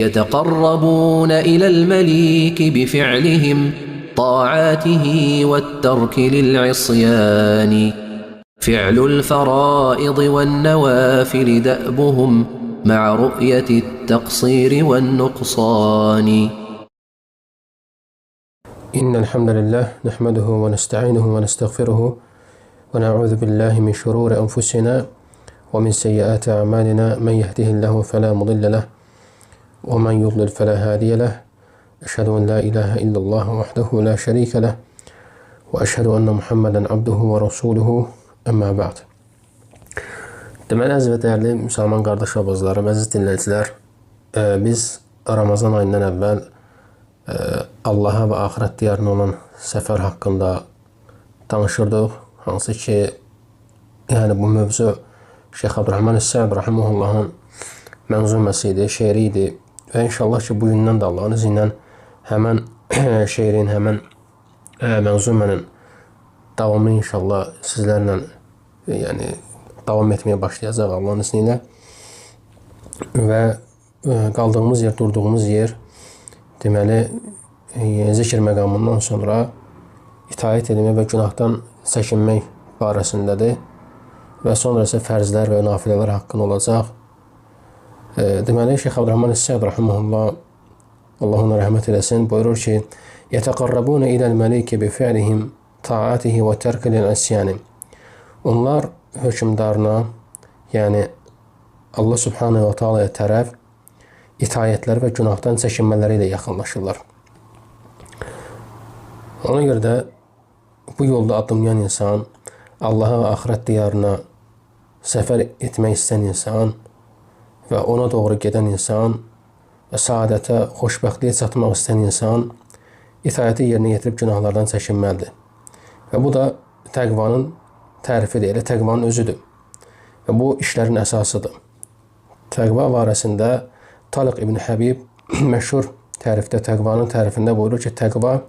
يتقربون إلى المليك بفعلهم طاعاته والترك للعصيان فعل الفرائض والنوافل دأبهم مع رؤية التقصير والنقصان. إن الحمد لله نحمده ونستعينه ونستغفره ونعوذ بالله من شرور أنفسنا ومن سيئات أعمالنا. من يهده الله فلا مضل له ومن يضلل فلا هادي له. أشهد أن لا إله إلا الله وحده لا شريك له وأشهد أن محمدا عبده ورسوله. Əmmə bə'd. Deməli, əziz və dəyərli müsəlman qardaş və bacılarım, əziz dinləyicilər, biz Ramazan ayından əvvəl Allaha və axirət diyarına olan səfər haqqında danışırdıq. Hansı ki, bu mövzu Şeyx Abdurrahman Es-Səd rahimehullahın mənzuməsi idi, şeiri idi və inşallah ki, bu gündən də Allahın izni ilə həmən şeirin, həmən mənzumənin davamı inşallah sizlərlə davam etməyə başlayacaq Allahın izni ilə. Və qaldığımız yer, durduğumuz yer deməli zikr məqamından sonra itaət etmək və günahdan çəkinmək barəsindədir. Və sonra isə fərzlər və nafilələr haqqında olacaq. Deməli, Şeyx Abdurrahman Es-Səd rahimehullah, Allah ona rəhmət eləsin, buyurur ki, يَتَقَرَّبُونَ إِلَى الْمَلِكِ بِفِعْلِهِمْ طَاعَتِهِ وَتَرْكِ لِلْعِصْيَانِ. Onlar hökmdarına, yəni Allah Subhanahu wa Taala'ya tərəf itayətləri və günahdan çəkinmələri ilə yaxınlaşırlar. Ona görə də bu yolda addımlayan insan, Allaha və axirət diyarına səfər etmək istəyən insan və ona doğru gedən insan və saadətə, xoşbəxtliyə çatmaq istəyən insan itayəti yerinə yetirib günahlardan çəkinməlidir. Və bu da təqvanın tərifidir, elə təqvanın özüdür. Və bu işlərin əsasıdır. Təqva barəsində Taliq ibn Həbib məşhur tərifdə, təqvanın tərifində buyurur ki, təqva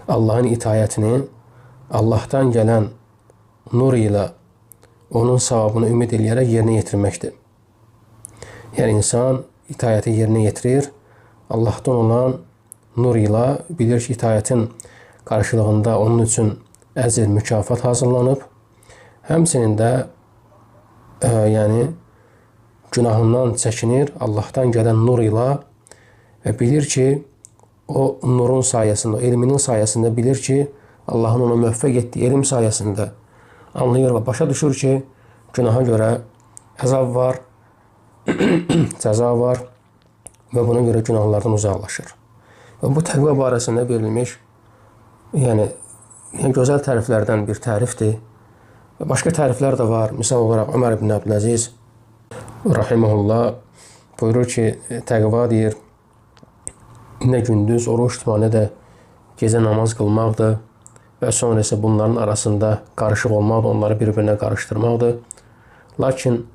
Allahın itayətini Allahdan gələn nur ilə onun savabını ümid eləyərək yerinə yetirməkdir. Yəni, insan itayəti yerinə yetirir, Allahdan olan nur ilə bilir ki, itayətin qarşılığında onun üçün əcr, mükafat hazırlanıb. Həmçinin də günahından çəkinir, Allahdan gələn nur ilə və bilir ki, o nurun sayəsində, o elminin sayəsində bilir ki, Allahın ona müvəffəq etdiyi elm sayəsində anlayır və başa düşür ki, günaha görə əzab var, cəza var və buna görə günahlardan uzaqlaşır. Və bu təqva barəsində verilmiş gözəl təriflərdən bir tərifdir. Və başqa təriflər də var. Misal olaraq Ömər ibn Abdüləziz rahimehullah buyurur ki, təqva deyir, nə gündüz oruç tutmaq, nə də gecə namaz qılmaqdır və sonra isə bunların arasında qarışıq olmaqdır, onları bir-birinə qarışdırmaqdır. Lakin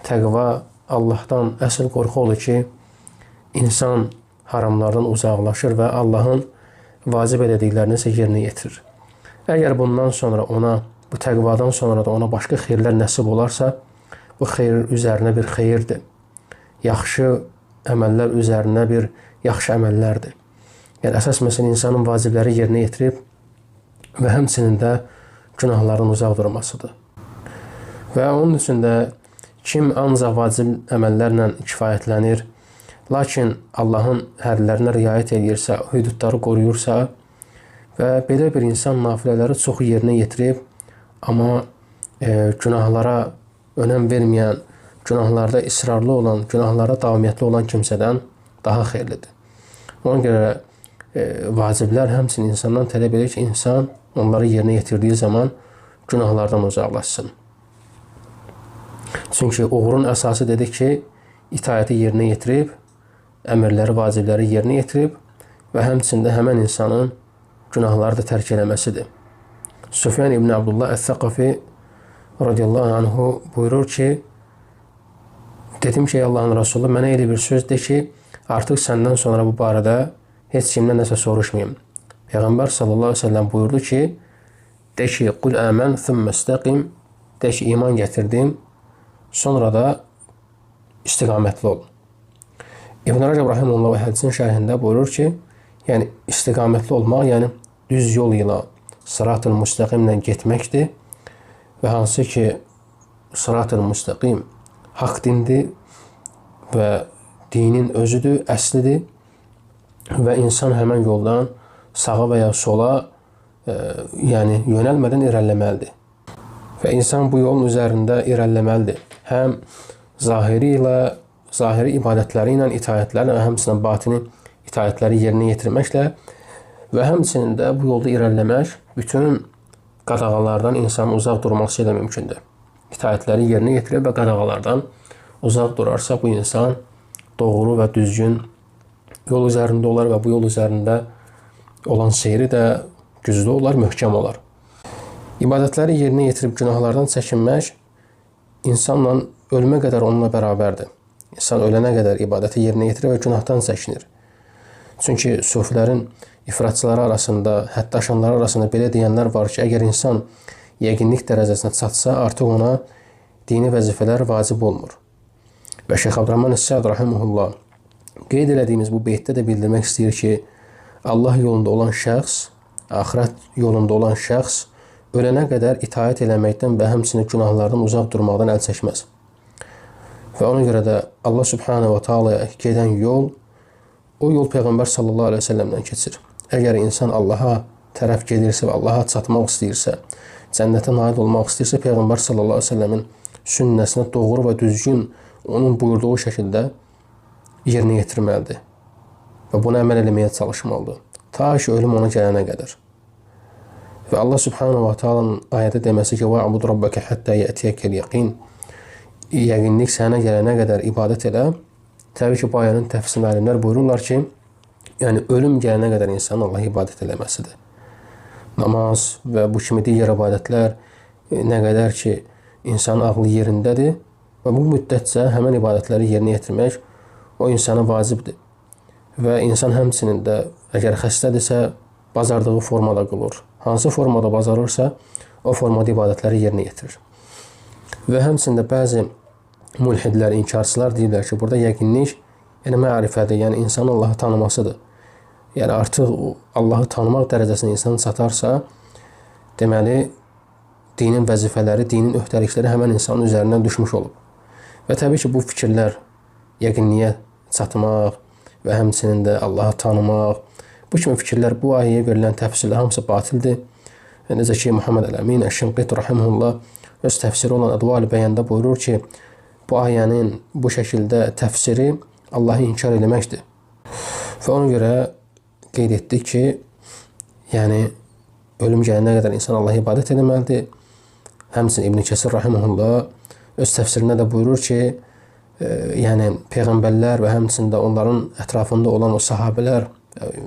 təqva Allahdan əsl qorxu olur ki, insan haramlardan uzaqlaşır və Allahın vacib elədiklərini isə yerinə yetirir. Əgər bundan sonra ona, bu təqvadan sonra da ona başqa xeyirlər nəsib olarsa, bu xeyir üzərinə bir xeyirdir. Yaxşı əməllər üzərinə bir yaxşı əməllərdir. Yəni, əsas məsələ insanın vacibləri yerinə yetirib və həmçinin də günahlardan uzaq durmasıdır. Və onun üçün də kim ancaq vacib əməllərlə kifayətlənir, lakin Allahın hədlərinə riayət edirsə, hüdudları qoruyursa və belə bir insan nafilələri çoxu yerinə yetirib, amma günahlara önəm verməyən, günahlarda israrlı olan, günahlara davamiyyətli olan kimsədən daha xeyirlidir. Ona görə vaciblər həmçinin insandan tələb edir ki, insan onları yerinə yetirdiyi zaman günahlardan uzaqlaşsın. Çünki uğurun əsası dedik ki, itayəti yerinə yetirib, əmrləri, vacibləri yerinə yetirib və həmçində həmən insanın günahları da tərk eləməsidir. Süfyan ibn Abdullah Əs-Səqafi radiyallahu anhu buyurur ki, dedim ki, Allahın Rasulü mənə elə bir söz de ki, artıq səndən sonra bu barədə heç kimdən nəsə soruşmayayım. Peyğəmbər sallallahu aleyhi ve sellem buyurdu ki, de ki, qul əmən thümmə istəqim, de ki, iman gətirdim, sonra da istiqamətli ol. İbn Rəcəb rahimehullah hədisin şərhində buyurur ki, yəni istiqamətli olmaq, yəni düz yol ilə, sırat-ı müstəqimlə getməkdir və hansı ki, sırat-ı müstəqim haqq dindir və dinin özüdür, əslidir və insan həmən yoldan sağa və ya sola yəni yönəlmədən irəliləməlidir. Və insan bu yolun üzərində irəliləməlidir. Həm zahiri ibadətləri ilə, itaətləri və həmçinin batini itaətləri yerinə yetirməklə və həmçinin də bu yolda irəliləmək bütün qadağalardan insanın uzaq durması ilə mümkündür. İtaətləri yerinə yetirir və qadağalardan uzaq durarsa bu insan doğru və düzgün yol üzərində olar və bu yol üzərində olan seyri də güclü olar, möhkəm olar. İbadətləri yerinə yetirib günahlardan çəkinmək insanla ölümə qədər onunla bərabərdir. İnsan ölənə qədər ibadəti yerinə yetirir və günahdan çəkinir. Çünki sufilərin ifratçıları arasında, hətta aşanlar arasında belə deyənlər var ki, əgər insan yəqinlik dərəcəsinə çatsa, artıq ona dini vəzifələr vacib olmur. Və Şeyx Abdurrahman Es-Səd rahimehullah qeyd elədiyimiz bu beytdə də bildirmək istəyir ki, Allah yolunda olan şəxs, axirət yolunda olan şəxs ölənə qədər itaət eləməkdən və həmçinin günahlardan uzaq durmaqdan əl çəkməz. Və ona görə də Allah Subhanahu wa Ta'ala'ya gedən yol, o yol Peyğəmbər sallallahu aleyhi ve sellemdən keçir. Əgər insan Allaha tərəf gedirsə və Allaha çatmaq istəyirsə, cənnətə nail olmaq istəyirsə, Peyğəmbər sallallahu aleyhi ve sellemin sünnəsinə doğru və düzgün onun buyurduğu şəkildə yerinə yetirməlidir. Və buna əməl eləməyə çalışmalıdır. Ta ki, ölüm ona gələnə qədər. Və Allah Subhanahu wa Ta'ala'nın ayədə deməsi ki, وَعْبُدْ رَبَّكَ حَتَّى يَأْتِيَكَ الْيَقِينَ Yəqinlik sənə gələnə qədər ibadət elə. Təbii ki, bu ayənin təfsirində alimlər buyururlar ki, yəni ölüm gələnə qədər insanın Allah ibadət eləməsidir. Namaz və bu kimi digər ibadətlər nə qədər ki, insanın ağlı yerindədir və bu müddətcə həmən ibadətləri yerinə yetirmək o insana vacibdir. Və insan həmçinin də əgər xəstədirsə, bacardığı formada qılır. Hansı formada bacarırsa, o formada ibadətləri yerinə yetirir. Və həmçində bəzi mulhidlər, inkarçılar deyirlər ki, burada yəqinlik, yəni mərifədir, yəni insanın Allahı tanımasıdır. Yəni artıq Allahı tanımaq dərəcəsinə insan çatarsa, deməli, dinin vəzifələri, dinin öhdəlikləri həmən insanın üzərindən düşmüş olub. Və təbii ki, bu fikirlər yəqinliyə çatmaq və həmçinin də Allahı tanımaq, bu kimi fikirlər, bu ayəyə verilən təfsirlər hamısı batildir. Necə ki, Muhammed Əl-Əmin Əş-Şinqiti rahimehullah öz təfsiri olan Adval-i Bəyanda buyurur ki, bu ayənin bu şəkildə təfsiri Allahı inkar eləməkdir. Və ona görə qeyd etdik ki, yəni ölüm gələnə qədər insan Allah'a ibadət etməlidir. Həmçinin İbn Kəsir rahimehullah öz təfsirində də buyurur ki, yəni peyğəmbərlər və həmçində onların ətrafında olan o sahabələr,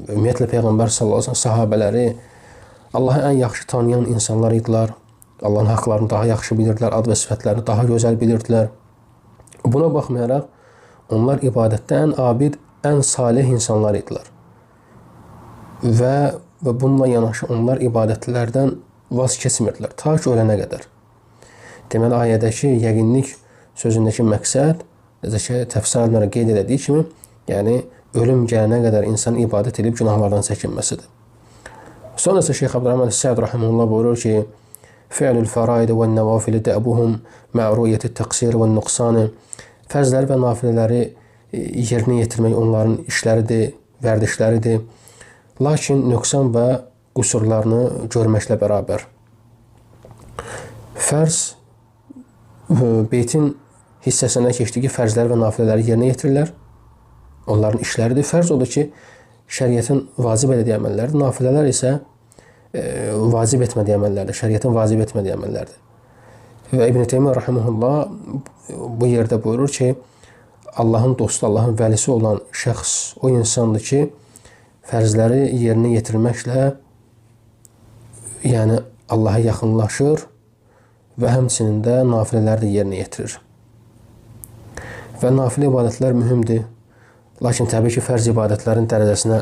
ümumiyyətlə Peyğəmbər sallallahu əleyhi və səlləm sahabələri Allahı ən yaxşı tanıyan insanlar idilər. Allahın haqlarını daha yaxşı bilirdilər, ad və sifətlərini daha gözəl bilirdilər. Buna baxmayaraq onlar ibadətdə ən abid, ən salih insanlar idilər. Və bununla yanaşı onlar ibadətlərdən vaz keçmirdilər ta ki ölənə qədər. Deməli ayədəki yəqinlik sözündəki məqsəd, necə ki təfsir alimləri qeyd etdiyi kimi, yəni ölüm gələnə qədər insan ibadət edib günahlardan çəkinməsidir. Sonrası Şeyx Abdurrahman Es-Səd rahimehullah buyurur ki, Fi'lul faraid və nəvafil dəbuhum ma'ru'iyyət təqsir və nüqsan. Fərzləri və nafilələri yerinə yetirmək onların işləridir, vərdişləridir. Lakin nöqsan və qüsurlarını görməklə bərabər. Fərz beytin hissəsində keçdiyi ki, fərzləri və nafilələri yerinə yetirirlər. Onların işləridir. Fərz odur ki, şəriətin vacib elədiyi əməllərdir. Nafilələr isə vacib etmədiyi əməllərdir. Şəriətin vacib etmədiyi əməllərdir. Və İbn Teymiyyə rahimehullah bu yerdə buyurur ki, Allahın dostu, Allahın vəlisi olan şəxs o insandır ki, fərzləri yerinə yetirməklə yəni Allaha yaxınlaşır və həmçinin də nafilələri də yerinə yetirir. Və nafilə ibadətlər mühümdür. Lakin təbii ki, fərz ibadətlərin dərəcəsinə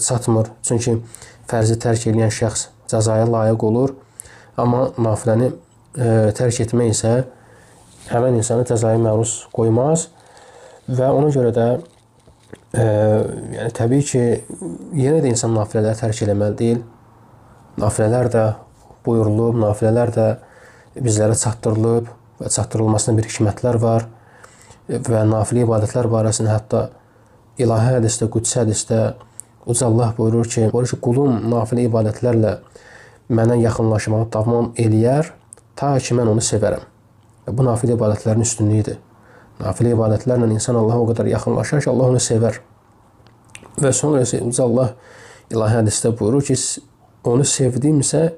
çatmır. Çünki fərzi tərk edən şəxs cəzaya layiq olur. Amma nafiləni tərk etmək isə həmən insanı cəzaya məruz qoymaz. Və ona görə də Yəni təbii ki, yenə də insan nafilələri tərk eləməli deyil. Nafilələr də buyurulub, nafilələr də bizlərə çatdırılıb və çatdırılmasında bir hikmətlər var və nafilə ibadətlər barəsində hətta ilahi hədisdə, qudsi hədisdə Uca Allah buyurur ki, qulum nafilə ibadətlərlə mənə yaxınlaşmağı davam eləyər, ta ki mən onu sevərəm. Və bu nafilə ibadətlərin üstünlüyüdür. Nafilə ibadətlərlə insan Allaha o qədər yaxınlaşar ki, Allah onu sevər. Və sonra isə Uca Allah ilahi hədisdə buyurur ki, onu sevdimsə,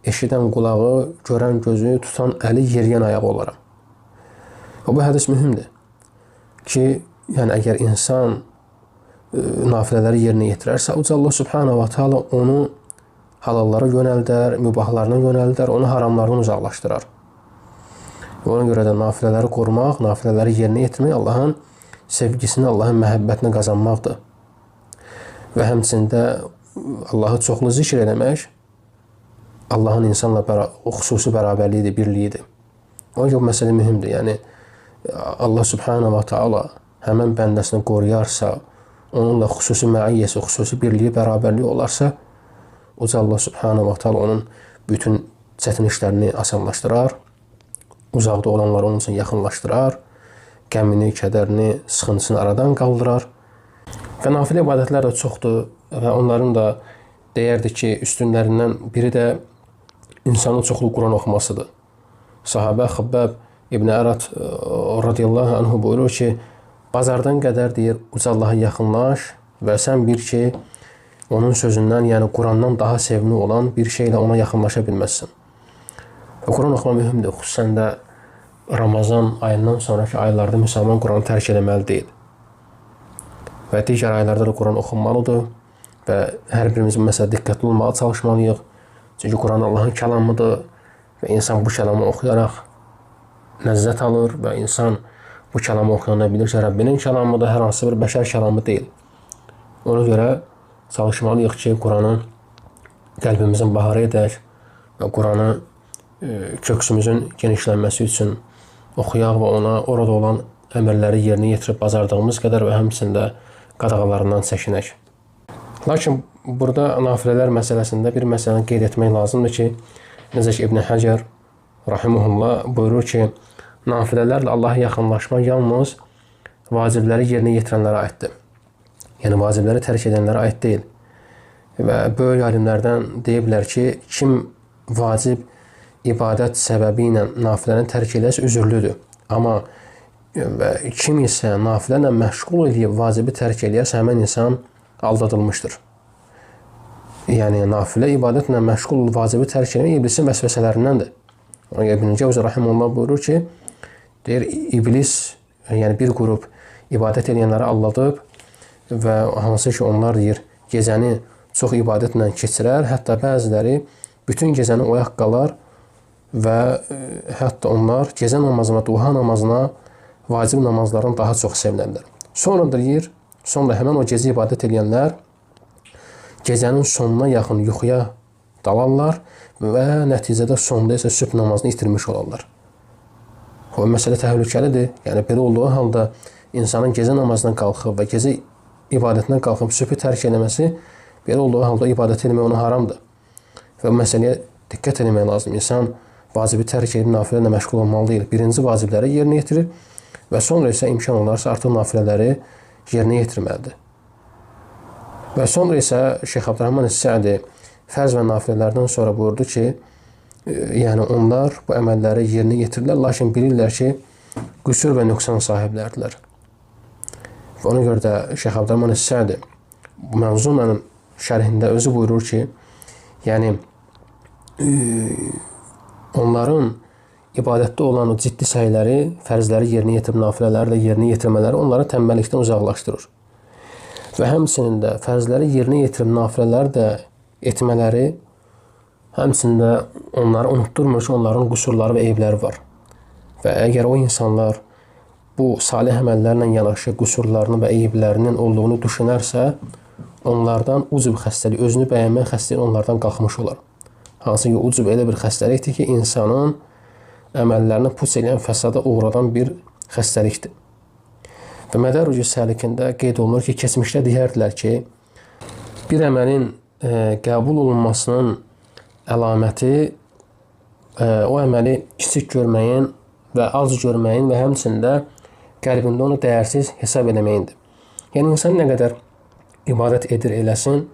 eşidən qulağı, görən gözü, tutan əli, yeriyən ayağı olaram. Və bu hədis mühümdür ki, yəni əgər insan nafilələri yerinə yetirərsə, Uca Allah subhanahu wa ta'ala onu halallara yönəldər, mübahlarına yönəldər, onu haramlardan uzaqlaşdırar. Və ona görə də nafilələri qorumaq, nafilələri yerinə yetirmək Allahın sevgisini, Allahın məhəbbətini qazanmaqdır. Və həmçində Allahı çoxlu zikr eləmək Allahın insanla xüsusi bərabərliyidir, birliyidir. Ona görə bu məsələ mühümdür. Yəni, Allah subhanahu wa ta'ala həmən bəndəsini qoruyarsa, onunla xüsusi məiyyəsi, xüsusi birliyi, bərabərliyi olarsa, Uca Allah subhanahu wa ta'ala onun bütün çətin işlərini asanlaşdırar, uzaqda olanları onun üçün yaxınlaşdırar, qəmini, kədərini, sıxıntısını aradan qaldırar. Və nafilə ibadətlər də çoxdur və onların da deyərdi ki, üstünlərindən biri də insanın çoxlu Quran oxumasıdır. Sahabə Xəbbəb İbn Ərad radiyallahu anhu buyurur ki, bazardan qədər deyir, Uca Allaha yaxınlaş və sən bil ki, onun sözündən, yəni Qurandan daha sevimli olan bir şeylə ona yaxınlaşa bilməzsən. Və Quran oxumaq mühümdür. Xüsusən də Ramazan ayından sonraki aylarda müsəlman Quranı tərk eləməli deyil. Və digər aylarda da Quran oxunmalıdır və hər birimiz məsələ diqqətli olmağa çalışmalıyıq. Çünki Quran Allahın kəlamıdır və insan bu kəlamı oxuyaraq ləzzət alır və insan bu kəlamı oxuyanda bilir ki, Rəbbinin kəlamıdır, hər hansı bir bəşər kəlamı deyil. Ona görə çalışmalıyıq ki, Quranı qəlbimizin baharı edək və Quranı köksümüzün genişlənməsi üçün oxuyaq və ona orada olan əmrləri yerinə yetirib bacardığımız qədər və həmçində qadağalarından çəkinək. Lakin burada nafilələr məsələsində bir məsələni qeyd etmək lazımdır ki, necə ki İbn Həcər rahimehullah buyurur ki, nafilələrlə Allaha yaxınlaşma yalnız vacibləri yerinə yetirənlərə aiddir. Yəni, vacibləri tərk edənlərə aid deyil. Və böyük alimlərdən deyiblər ki, kim vacib ibadət səbəbi ilə nafiləni tərk edəsə üzürlüdür. Amma kim isə nafilə ilə məşğul edib vacibi tərk edəsə, həmən insan aldadılmışdır. Yəni, nafilə ibadətlə məşğul vacibi tərk etmək iblisin vəsvəsələrindəndir. İbn Cəvzi rahimehullah buyurur ki, deyir, iblis, yəni bir qrup ibadət edənləri aldadıb və hansı ki onlar deyir, gecəni çox ibadətlə keçirər, hətta bəziləri bütün gecəni oyaq qalar və hətta onlar gecə namazına, duha namazına, vacib namazlardan daha çox sevinərlər. Sonra deyir, sonra həmən o gecə ibadət edənlər gecənin sonuna yaxın yuxuya dalarlar və nəticədə sonda isə sübh namazını itirmiş olarlar. O məsələ təhlükəlidir. Yəni, belə olduğu halda insanın gecə namazından qalxıb və gecə ibadətindən qalxıb sübhü tərk eləməsi, belə olduğu halda ibadət eləmək ona haramdır. Və bu məsələyə diqqət eləmək lazım. İnsan vacibi tərk edib nafilələrlə məşğul olmalı deyil. Birinci vacibləri yerinə yetirir və sonra isə imkan olarsa artıq nafilələri yerinə yetirməlidir. Və sonra isə Şeyx Abdurrahman Sədi fərz və nafilələrdən sonra buyurdu ki, yəni onlar bu əməlləri yerinə yetirirlər, lakin bilirlər ki, qüsur və nöqsan sahiblərdirlər. Və ona görə də Şeyx Abdurrahman Sədi bu mənzumənin şərhində özü buyurur ki, yəni onların ibadətdə olan o ciddi səyləri, fərzləri yerinə yetirib nafilələri də yerinə yetirmələri onları tənbəllikdən uzaqlaşdırır. Və həmçinin də fərzləri yerinə yetirib nafilələri də etmələri həmçində onları unutdurmur ki, onların qüsurları və eybləri var. Və əgər o insanlar bu salih əməllərlə yanaşı qüsurlarını və eyblərinin olduğunu düşünərsə, onlardan ucub xəstəlik, özünü bəyənmə xəstəliyi onlardan qalxmış olar. Hansı ki, ucub elə bir xəstəlikdir ki, insanın əməllərini puç edən, fəsada uğradan bir xəstəlikdir. Və Mədəruc Səlikində qeyd olunur ki, keçmişdə deyərdilər ki, bir əməlin qəbul olunmasının əlaməti o əməli kiçik görməyin və az görməyin və həmçində qəlbində onu dəyərsiz hesab eləməyindir. Yəni, insan nə qədər ibadət edir eləsin,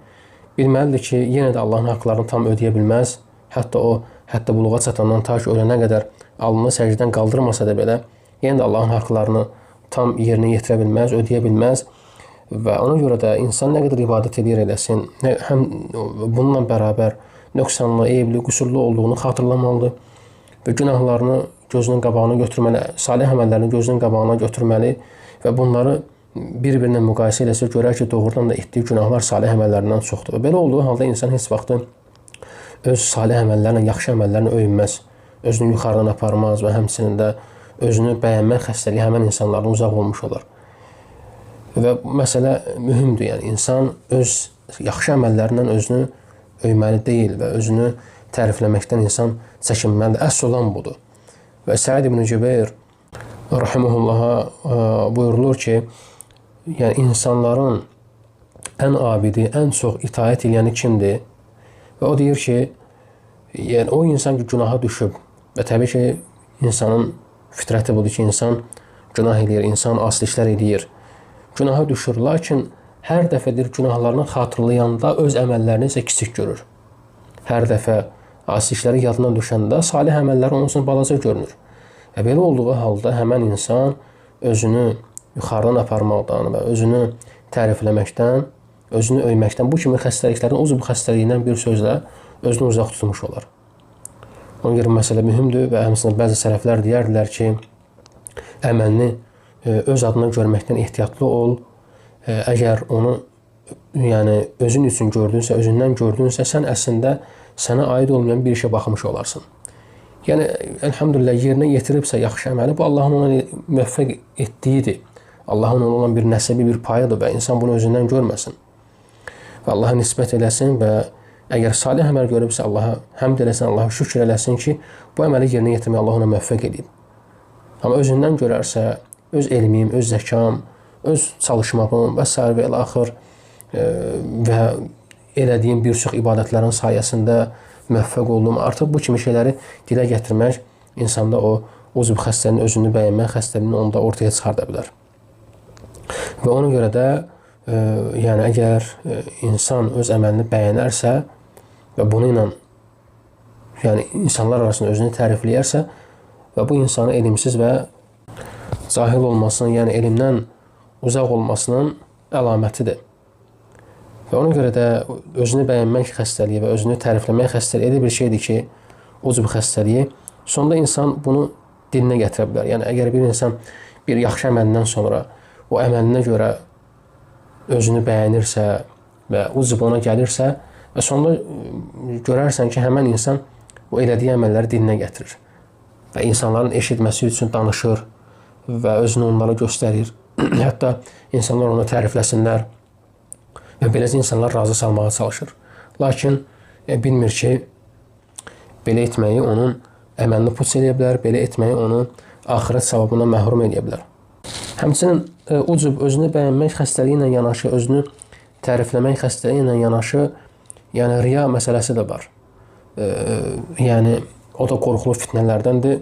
bilməlidir ki, yenə də Allahın haqlarını tam ödəyə bilməz. Hətta buluğa çatandan ta ki, ölənə qədər alnını səcdən qaldırmasa da belə, yenə də Allahın haqlarını tam yerinə yetirə bilməz, ödəyə bilməz. Və ona görə də insan nə qədər ibadət edir eləsin, həm bununla bərabər nöqsanlı, eyibli, qüsurlu olduğunu xatırlamalıdır və günahlarını gözünün qabağına götürməli, salih əməllərini gözünün qabağına götürməli və bunları bir-birinə müqayisə eləsə görər ki, doğrudan da etdiyi günahlar salih əməllərindən çoxdur. Və belə olduğu halda insan heç vaxtı öz salih əməllərlə, yaxşı əməllərlə öyünməz, özünü yuxarıdan aparmaz və həmçinin də özünü bəyənmə xəstəliyi həmən insanlardan uzaq olmuş olar. Və məsələ mühümdür, yəni insan öz yaxşı əməllərindən özünü öyməli deyil və özünü tərifləməkdən insan çəkinməlidir. Əsl olan budur. Və Səid ibn Cübeyr rahimehullaha buyurulur ki, yəni insanların ən abidi, ən çox itaət eləyəni kimdir? Və o deyir ki, yəni o insan ki, günaha düşüb və təbii ki, insanın fitrəti budur ki, insan günah eləyir, insan asli işlər eləyir, günaha düşür, lakin hər dəfədir günahlarını xatırlayanda öz əməllərini isə kiçik görür. Hər dəfə asli işləri yadından düşəndə salih əməlləri onun üçün balaca görünür. Və belə olduğu halda həmən insan özünü yuxarıdan aparmaqdan və özünü tərifləməkdən, özünü öyməkdən, bu kimi xəstəliklərin uzun xəstəliyindən bir sözlə özünü uzaq tutmuş olar. Ona görə məsələ mühümdür və həmçinin bəzi sələflər deyərdilər ki, əməlini öz adına görməkdən ehtiyatlı ol. Əgər onu özün üçün gördünsə, özündən gördünsə, sən əslində sənə aid olmayan bir işə baxmış olarsan. Yəni, əlhamdülillah, yerinə yetiribsə yaxşı əməli, bu Allahın ona müvəffəq etdiyidir. Allahın ona olan bir nəsibi, bir payıdır və insan bunu özündən görməsin. Və Allaha nisbət eləsin və əgər salih əməl görübsə, Allaha həmd eləsin, Allaha şükür eləsin ki, bu əməli yerinə yetirməyə Allah ona müvəffəq edib. Amma özündən görərsə, öz elmim, öz zəkam, öz çalışmağım və s. və axır və elədiyim bir çox ibadətlərin sayəsində müvəffəq oldum. Artıq bu kimi şeyləri dilə gətirmək insanda o uzv xəstəliyinin, özünü bəyənmə xəstəliyini onda ortaya çıxarda bilər. Və ona görə də yəni əgər insan öz əməlini bəyənərsə və bunu ilə yəni insanlar arasında özünü tərifləyərsə və bu insanın elmsiz və cahil olmasının, yəni elmdən uzaq olmasının əlamətidir. Və ona görə də özünü bəyənmək xəstəliyi və özünü tərifləmək xəstəliyi elə bir şeydir ki, uzv xəstəliyi, sonda insan bunu dilinə gətirə bilər. Yəni əgər bir insan bir yaxşı əməlindən sonra o əməlinə görə özünü bəyənirsə və uzv ona gəlirsə və sonda görərsən ki, həmən insan o elədiyi əməlləri dilinə gətirir və insanların eşitməsi üçün danışır və özünü onlara göstərir. Hətta insanlar onu tərifləsinlər və beləcə insanlar razı salmağa çalışır. Lakin bilmir ki, belə etməyi onun əməlini puç edə bilər, belə etməyi onu axirət savabından məhrum edə bilər. Həmçinin ucub özünü bəyənmək xəstəliyi ilə yanaşı, özünü tərifləmək xəstəliyi ilə yanaşı, yəni riya məsələsi də var. Yəni o da qorxulu fitnələrdəndir.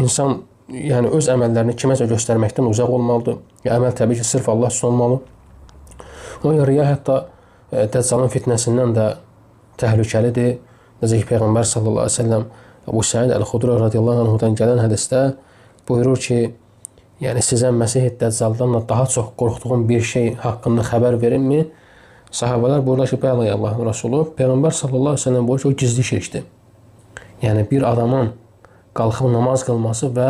İnsan yəni öz əməllərini kiməsə göstərməkdən uzaq olmalıdır. Əməl təbii ki, sırf Allah üçün olmalı. O riya hətta Dəccalın fitnəsindən də təhlükəlidir. Necə ki, Peyğəmbər sallallahu aleyhi ve sellem Əbu Səid Əl-Xudri radiyallahu anhudan gələn hədisdə buyurur ki, yəni sizə Məsih Dəccaldan daha çox qorxduğum bir şey haqqında xəbər verinmi? Sahabələr buyurlar ki, bəli Allahın Rəsulu. Peyğəmbər sallallahu aleyhi ve sellem buyurur ki, o gizli şirkdir. Yəni bir adamın qalxıb namaz qılması və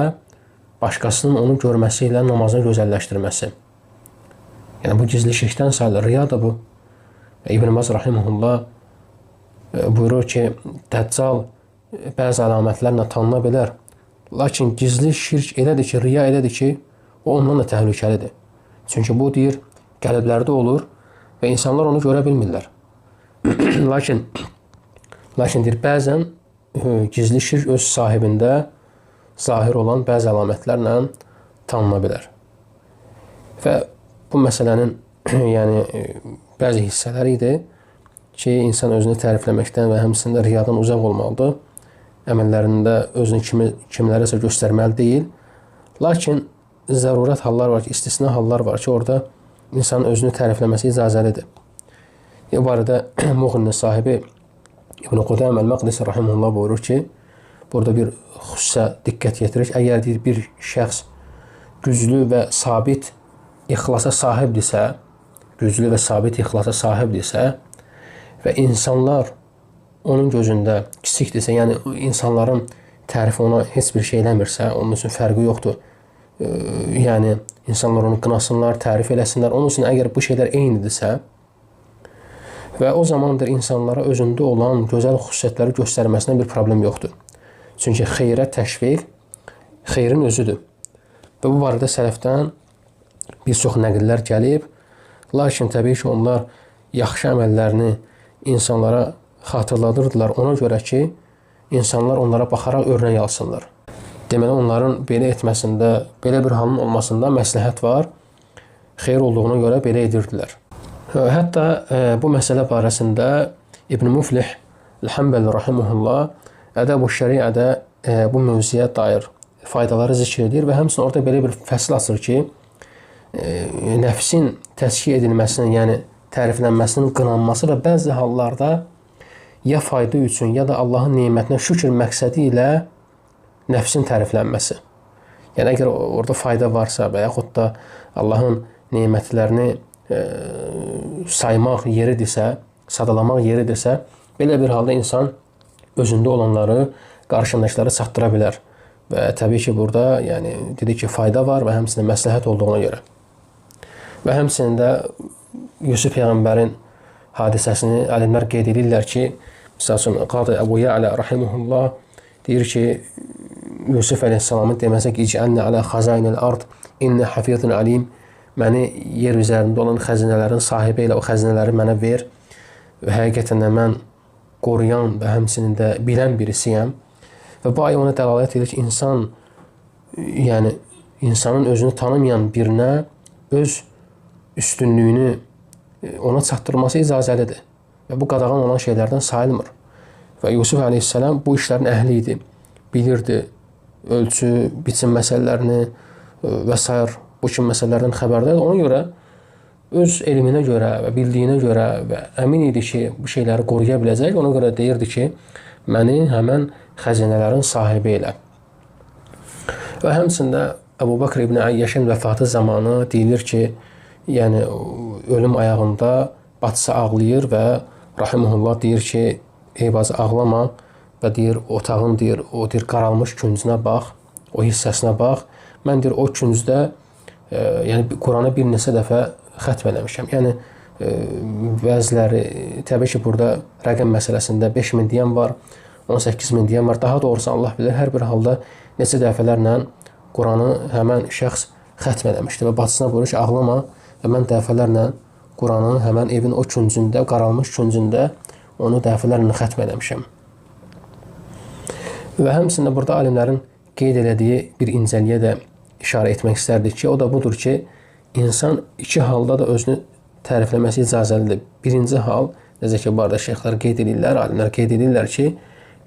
başqasının onu görməsi ilə namazını gözəlləşdirməsi. Yəni bu gizli şirkdən sayılır. Riya da bu. İbn Baz rahimehullah buyurur ki, Dəccal bəzi əlamətlərlə tanına bilər. Lakin gizli şirk elədir ki, riya elədir ki, o ondan da təhlükəlidir. Çünki bu deyir, qəlblərdə olur və insanlar onu görə bilmirlər. Lakin deyir, bəzən gizli şirk öz sahibində zahir olan bəzi əlamətlərlə tanına bilər. Və bu məsələnin yəni bəzi hissələri idi ki, insan özünü tərifləməkdən və həmçinin də riyadan uzaq olmalıdır. Əməllərində özünü kimlərəsə göstərməli deyil. Lakin zərurət hallar var ki, istisna hallar var ki, orada insanın özünü tərifləməsi icazəlidir. Bu barədə Muğninin sahibi İbn Qudam el-Maqdisi rahimehullah buyurur ki, burada bir xüsusə diqqət yetirir. Əgər deyir, bir şəxs güclü və sabit ixlasa sahibdirsə, və insanlar onun gözündə kiçikdirsə, yəni insanların tərifi ona heç bir şey eləmirsə, onun üçün fərqi yoxdur. Yəni insanlar onu qınasınlar, tərif eləsinlər. Onun üçün əgər bu şeylər eynidirsə və o zamandır insanlara özündə olan gözəl xüsusiyyətləri göstərməsindən bir problem yoxdur. Çünki xeyrə təşviq xeyrin özüdür. Və bu barədə sələfdən bir çox nəqillər gəlib. Lakin təbii ki, onlar yaxşı əməllərini insanlara xatırladırdılar ona görə ki, insanlar onlara baxaraq örnək alsınlar. Deməli, onların belə etməsində, belə bir halın olmasında məsləhət var. Xeyr olduğuna görə belə edirdilər. Hətta bu məsələ barəsində İbn Muflih el-Hanbali rahimehullah Ədəb-ü Şəriədə bu mövzuya dair faydaları zikr edir və həmçinin orada belə bir fəsil açır ki, nəfsin təzkiyə edilməsinin, yəni təriflənməsinin qınanması və bəzi hallarda ya fayda üçün, ya da Allahın nemətinə şükür məqsədi ilə nəfsin təriflənməsi. Yəni, əgər orada fayda varsa və yaxud da Allahın nemətlərini saymaq yeridirsə, sadalamaq yeridirsə, belə bir halda insan özündə olanları qarşındakilara çatdıra bilər. Və təbii ki, burada yəni, dedik ki, fayda var və həmçinin məsləhət olduğuna görə. Və həmçinin də Yusuf Peyğəmbərin hadisəsini alimlər qeyd edirlər ki, misal üçün, Qadı Əbu Ya'lə rahimehullah deyir ki, Yusuf əleyhissalamın deməsə ki, İc'alni alə xazainil ard, innə hafizun alim, məni yer üzərində olan xəzinələrin sahibi ilə o xəzinələri mənə ver və həqiqətən də mən qoruyan və həmçinin də bilən birisiyəm. Və bu ayə ona dəlalət edir ki, yəni insanın özünü tanımayan birinə öz üstünlüyünü ona çatdırması icazəlidir. Və bu qadağan olan şeylərdən sayılmır. Və Yusuf əleyhissalam bu işlərin əhli idi. Bilirdi ölçü, biçim məsələlərini və s. bu kimi məsələlərdən xəbərdar. Ona görə öz elminə görə və bildiyinə görə və əmin idi ki, bu şeyləri qoruya biləcək. Ona görə deyirdi ki, məni həmən xəzinələrin sahibi elə. Və həmçində Əbu Bakr ibn Əyyəşin vəfatı zamanı deyilir ki, yəni ölüm ayağında bacısı ağlayır və rahimehullah deyir ki, ey bacı ağlama və deyir, otağın deyir, o deyir, qaralmış küncünə bax, o hissəsinə bax. Mən deyir, o küncdə yəni Qurana bir neçə dəfə xətm eləmişəm. Yəni bəziləri, təbii ki, burada rəqəm məsələsində 5000 deyən var, 18000 deyən var. Daha doğrusu Allah bilir, hər bir halda neçə dəfələrlə Quranı həmən şəxs xətm eləmişdi və bacısına buyurur ki, ağlama və mən dəfələrlə Quranı həmən evin o küncündə, qaralmış küncündə onu dəfələrlə xətm eləmişəm. Və həmçində burada alimlərin qeyd elədiyi bir incəliyə də işarə etmək istərdik ki, o da budur ki, insan iki halda da özünü tərifləməsi icazəlidir. Birinci hal, necə ki, bu arada şeyxlər qeyd edirlər, alimlər qeyd edirlər ki,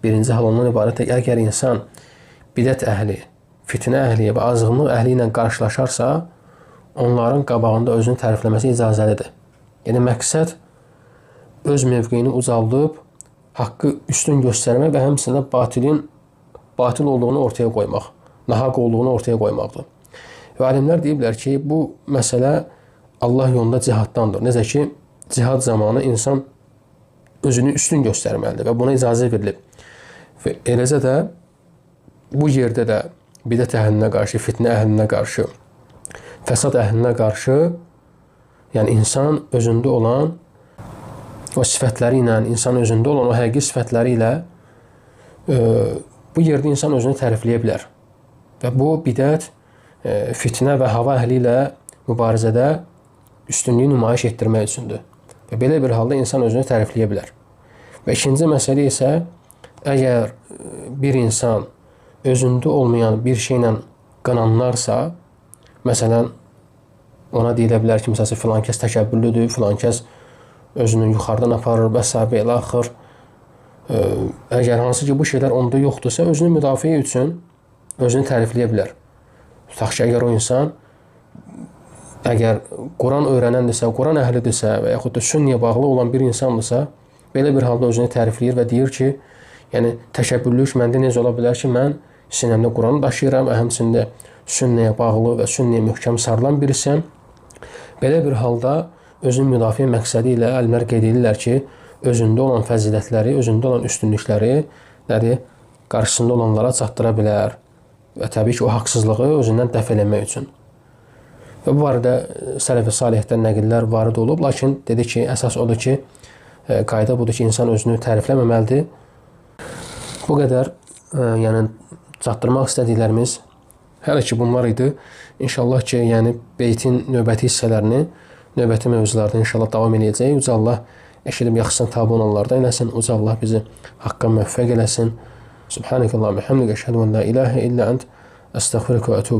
birinci hal ondan ibarətdir, əgər insan bidət əhli, fitnə əhli və azğınlıq əhli ilə qarşılaşarsa, onların qabağında özünü tərifləməsi icazəlidir. Yəni, məqsəd öz mövqeyini ucaldıb, haqqı üstün göstərmək və həmçində batil olduğunu ortaya qoymaq, nahaq olduğunu ortaya qoymaqdır. Və alimlər deyiblər ki, bu məsələ Allah yolunda cihaddandır. Necə ki, cihad zamanı insan özünü üstün göstərməlidir və buna icazə verilib. Və eləcə də bu yerdə də bidət əhlinə qarşı, fitnə əhlinə qarşı, fəsad əhlinə qarşı, yəni insan özündə olan o sifətləri ilə, insan özündə olan o həqiqi sifətləri ilə bu yerdə insan özünü tərifləyə bilər. Və bu bidət, fitnə və hava əhli ilə mübarizədə üstünlüyü nümayiş etdirmək üçündür. Və belə bir halda insan özünü tərifləyə bilər. Və ikinci məsələ isə, əgər bir insan özündə olmayan bir şeylə qınanlarsa, məsələn, ona deyilə bilər ki, məsələn, filan kəs təkəbbürlüdür, filan kəs özünü yuxarıdan aparır və s. ilə axır. Əgər hansı ki bu şeylər onda yoxdursa, özünü müdafiə üçün özünü tərifləyə bilər. Tutaq ki, əgər o insan əgər Quran öyrənəndirsə, Quran əhlidirsə və yaxud da sünniyə bağlı olan bir insandırsa, belə bir halda özünü tərifləyir və deyir ki, yəni təkəbbürlük məndə necə ola bilər ki, mən sinəmdə Quranı daşıyıram, həmçində sünniyə bağlı və sünniyə möhkəm sarılan birisəm. Belə bir halda özünü müdafiə məqsədi ilə alimlər qeyd edirlər ki, özündə olan fəzilətləri, özündə olan üstünlükləri qarşısında olanlara çatdıra bilər və təbii ki, o haqsızlığı özündən dəf eləmək üçün. Və bu barədə Sələf-i Salihdən nəqillər varid olub, lakin dedi ki, əsas odur ki, qayda budur ki, insan özünü tərifləməməlidir. Bu qədər yəni çatdırmaq istədiklərimiz hələ ki bunlar idi. İnşallah ki, yəni beytin növbəti hissələrini, növbəti mövzularda inşallah davam edəcək. Uca Allah eşidib yaxşısına tabi olanlardan eləsin. Uca Allah bizi haqqa müvəffəq eləsin. Subhanəkəllahumma və bihamdikə əşhədu en la ilahə illə ənt, əstəğfiruka və etûbü